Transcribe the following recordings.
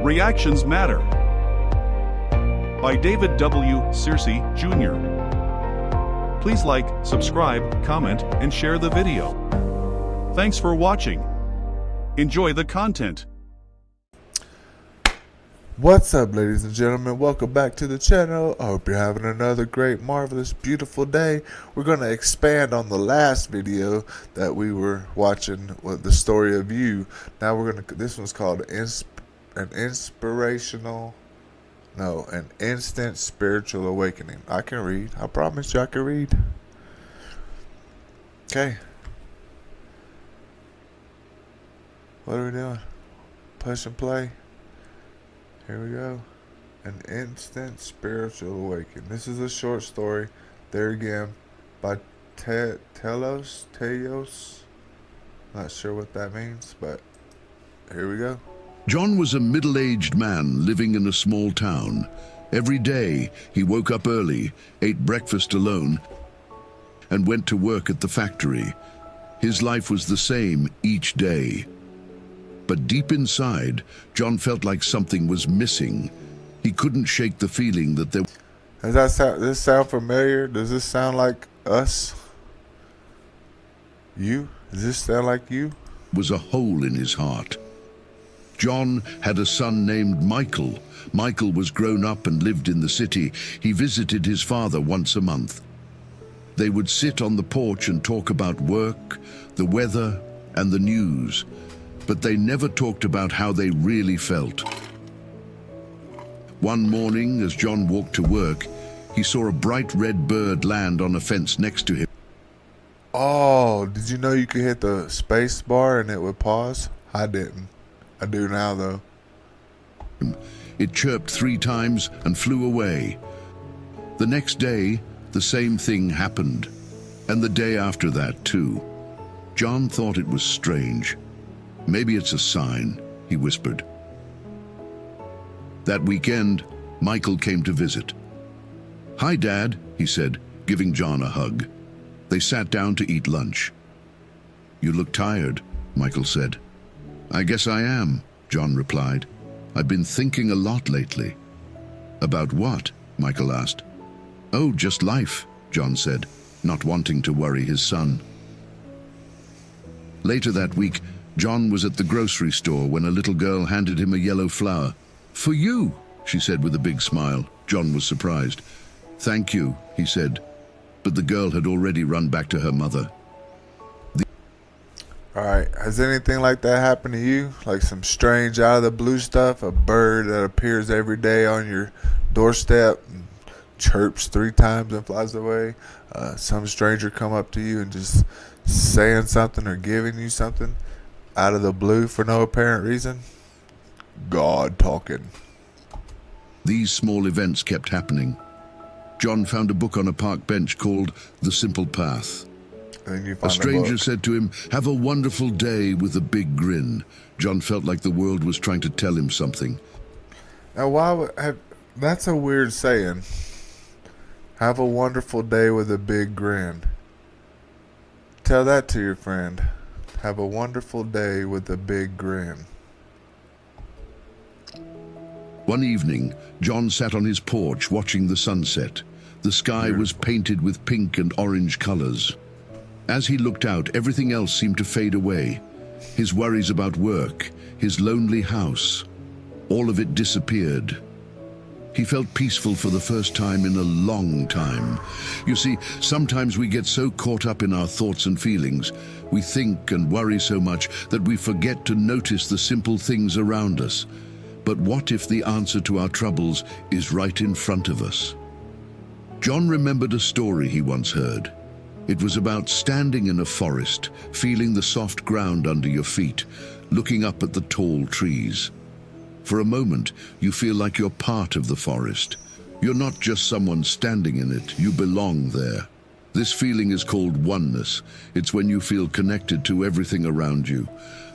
Reactions Matter by David W. Searcy, Jr. Please like, subscribe, comment, and share the video. Thanks for watching. Enjoy the content. What's up, ladies and gentlemen? Welcome back to the channel. I hope you're having another great, marvelous, beautiful day. We're going to expand on the last video that we were watching with the story of you. Now this one's called an instant spiritual awakening. I can read. I promise you I can read. Okay. What are we doing? Push and play. Here we go. An instant spiritual awakening. This is a short story, there again, by Teos. Not sure what that means, but here we go. John was a middle-aged man living in a small town. Every day, he woke up early, ate breakfast alone, and went to work at the factory. His life was the same each day. But deep inside, John felt like something was missing. He couldn't shake the feeling that there... Does this sound familiar? Does this sound like us? You? Does this sound like you? ...was a hole in his heart. John had a son named Michael. Michael was grown up and lived in the city. He visited his father once a month. They would sit on the porch and talk about work, the weather, and the news. But they never talked about how they really felt. One morning, as John walked to work, he saw a bright red bird land on a fence next to him. Oh, did you know you could hit the space bar and it would pause? I didn't. I do now, though. It chirped 3 times and flew away. The next day, the same thing happened. And the day after that, too. John thought it was strange. Maybe it's a sign, he whispered. That weekend, Michael came to visit. "Hi, Dad," he said, giving John a hug. They sat down to eat lunch. "You look tired," Michael said. "I guess I am," John replied. "I've been thinking a lot lately." "About what?" Michael asked. "Oh, just life," John said, not wanting to worry his son. Later that week, John was at the grocery store when a little girl handed him a yellow flower. "For you," she said with a big smile. John was surprised. "Thank you," he said, but the girl had already run back to her mother. Alright, has anything like that happened to you? Like some strange out of the blue stuff? A bird that appears every day on your doorstep and chirps 3 times and flies away? Some stranger come up to you and just saying something or giving you something out of the blue for no apparent reason? God talking. These small events kept happening. John found a book on a park bench called The Simple Path. And you A find stranger book. said to him, "Have a wonderful day," with a big grin. John felt like the world was trying to tell him something. Now, that's a weird saying. Have a wonderful day with a big grin. Tell that to your friend. Have a wonderful day with a big grin. One evening, John sat on his porch watching the sunset. The sky was painted with pink and orange colors. As he looked out, everything else seemed to fade away. His worries about work, his lonely house, all of it disappeared. He felt peaceful for the first time in a long time. You see, sometimes we get so caught up in our thoughts and feelings, we think and worry so much that we forget to notice the simple things around us. But what if the answer to our troubles is right in front of us? John remembered a story he once heard. It was about standing in a forest, feeling the soft ground under your feet, looking up at the tall trees. For a moment, you feel like you're part of the forest. You're not just someone standing in it, you belong there. This feeling is called oneness. It's when you feel connected to everything around you.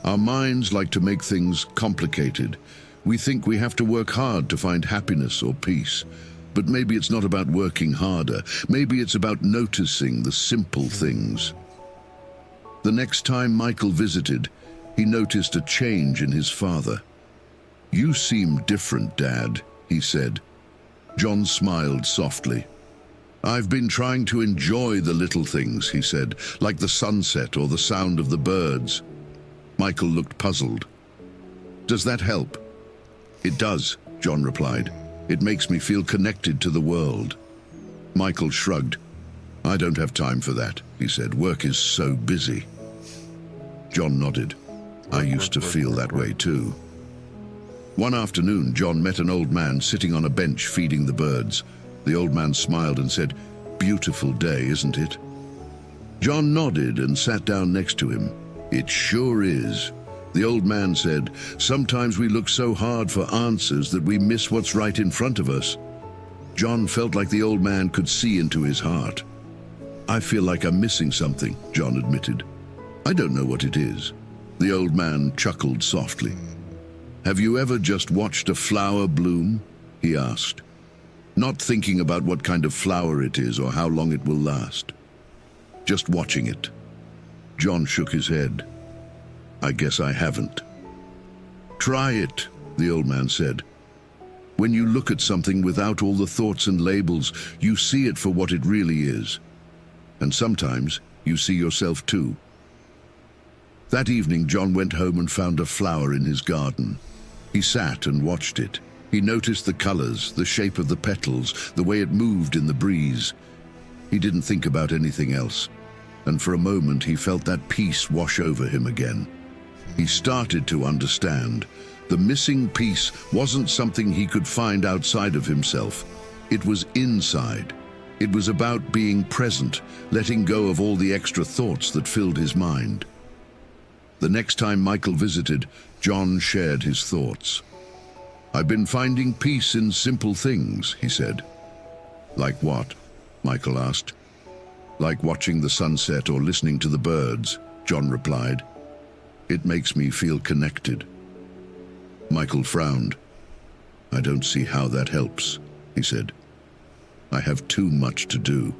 Our minds like to make things complicated. We think we have to work hard to find happiness or peace. But maybe it's not about working harder. Maybe it's about noticing the simple things. The next time Michael visited, he noticed a change in his father. "You seem different, Dad," he said. John smiled softly. "I've been trying to enjoy the little things," he said, "like the sunset or the sound of the birds." Michael looked puzzled. "Does that help?" "It does," John replied. "It makes me feel connected to the world." Michael shrugged. "I don't have time for that," he said. "Work is so busy." John nodded. "I used to feel that way too." One afternoon, John met an old man sitting on a bench feeding the birds. The old man smiled and said, "Beautiful day, isn't it?" John nodded and sat down next to him. "It sure is." The old man said, "Sometimes we look so hard for answers that we miss what's right in front of us." John felt like the old man could see into his heart. "I feel like I'm missing something," John admitted. "I don't know what it is." The old man chuckled softly. "Have you ever just watched a flower bloom?" he asked. "Not thinking about what kind of flower it is or how long it will last. Just watching it." John shook his head. "I guess I haven't." "Try it," the old man said. "When you look at something without all the thoughts and labels, you see it for what it really is. And sometimes you see yourself too." That evening, John went home and found a flower in his garden. He sat and watched it. He noticed the colors, the shape of the petals, the way it moved in the breeze. He didn't think about anything else. And for a moment, he felt that peace wash over him again. He started to understand. The missing piece wasn't something he could find outside of himself. It was inside. It was about being present, letting go of all the extra thoughts that filled his mind. The next time Michael visited, John shared his thoughts. "I've been finding peace in simple things," he said. "Like what?" Michael asked. "Like watching the sunset or listening to the birds," John replied. "It makes me feel connected." Michael frowned. "I don't see how that helps," he said. "I have too much to do."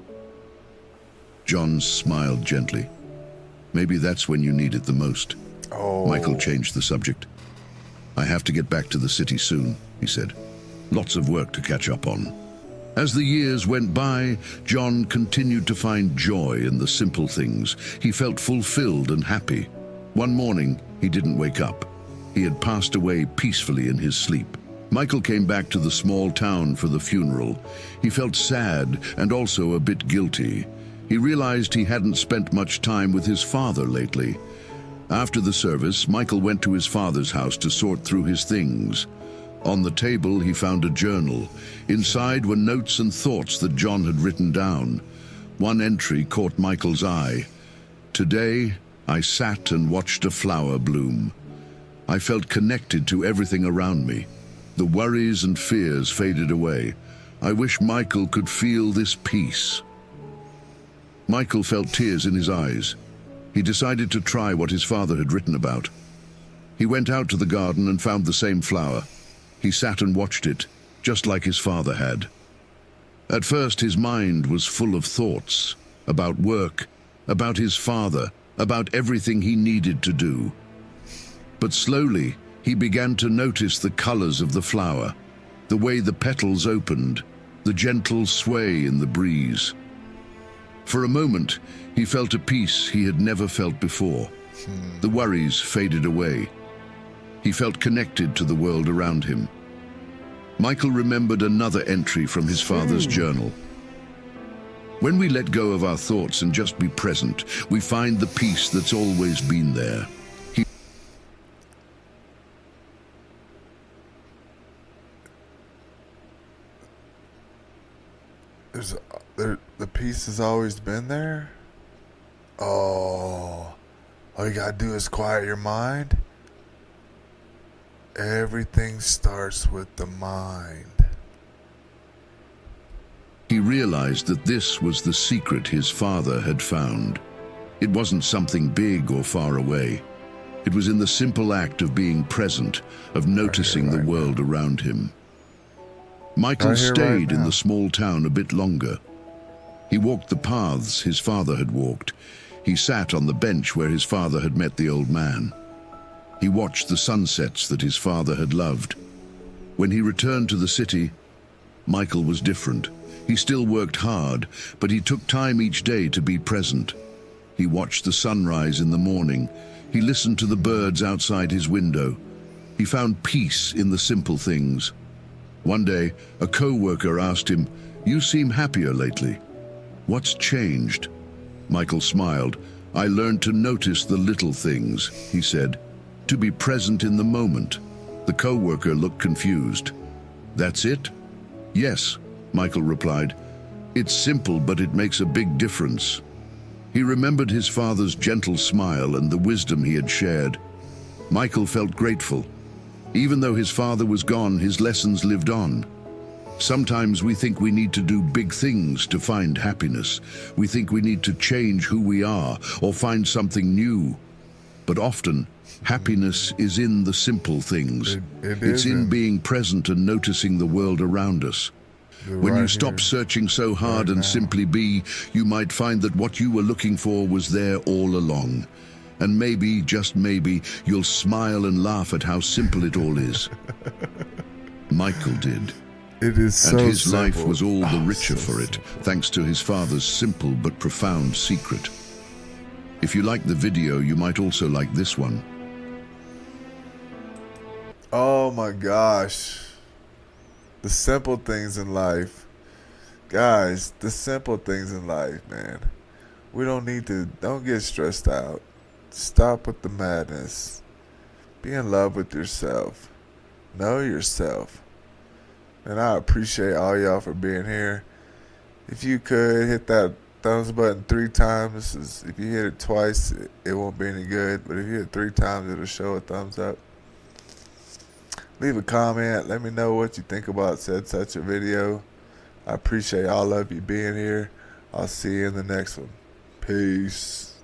John smiled gently. "Maybe that's when you need it the most." Michael changed the subject. "I have to get back to the city soon," he said. "Lots of work to catch up on." As the years went by, John continued to find joy in the simple things. He felt fulfilled and happy. One morning, he didn't wake up. He had passed away peacefully in his sleep. Michael came back to the small town for the funeral. He felt sad and also a bit guilty. He realized he hadn't spent much time with his father lately. After the service, Michael went to his father's house to sort through his things. On the table, he found a journal. Inside were notes and thoughts that John had written down. One entry caught Michael's eye. "Today, I sat and watched a flower bloom. I felt connected to everything around me. The worries and fears faded away. I wish Michael could feel this peace." Michael felt tears in his eyes. He decided to try what his father had written about. He went out to the garden and found the same flower. He sat and watched it, just like his father had. At first, his mind was full of thoughts about work, about his father, about everything he needed to do. But slowly, he began to notice the colors of the flower, the way the petals opened, the gentle sway in the breeze. For a moment, he felt a peace he had never felt before. The worries faded away. He felt connected to the world around him. Michael remembered another entry from his father's journal. "When we let go of our thoughts and just be present, we find the peace that's always been there." The peace has always been there? All you gotta do is quiet your mind. Everything starts with the mind. He realized that this was the secret his father had found. It wasn't something big or far away. It was in the simple act of being present, of noticing the world around him. Michael stayed in the small town a bit longer. He walked the paths his father had walked. He sat on the bench where his father had met the old man. He watched the sunsets that his father had loved. When he returned to the city, Michael was different. He still worked hard, but he took time each day to be present. He watched the sunrise in the morning. He listened to the birds outside his window. He found peace in the simple things. One day, a co-worker asked him, "You seem happier lately. What's changed?" Michael smiled. "I learned to notice the little things," he said, "to be present in the moment." The co-worker looked confused. "That's it?" "Yes," Michael replied. "It's simple, but it makes a big difference." He remembered his father's gentle smile and the wisdom he had shared. Michael felt grateful. Even though his father was gone, his lessons lived on. Sometimes we think we need to do big things to find happiness. We think we need to change who we are or find something new. But often, happiness is in the simple things. It's in being present and noticing the world around us. When you stop searching so hard and simply be, you might find that what you were looking for was there all along. And maybe, just maybe, you'll smile and laugh at how simple it all is. Michael did. It is so And his simple. life was all the richer so for it, simple. thanks to his father's simple but profound secret. If you like the video, you might also like this one. Oh my gosh. The simple things in life. Guys, the simple things in life, man. We don't get stressed out. Stop with the madness. Be in love with yourself. Know yourself. And I appreciate all y'all for being here. If you could hit that thumbs button 3 times. If you hit it twice, it won't be any good. But if you hit it 3 times, it'll show a thumbs up. Leave a comment. Let me know what you think about such a video. I appreciate all of you being here. I'll see you in the next one. Peace.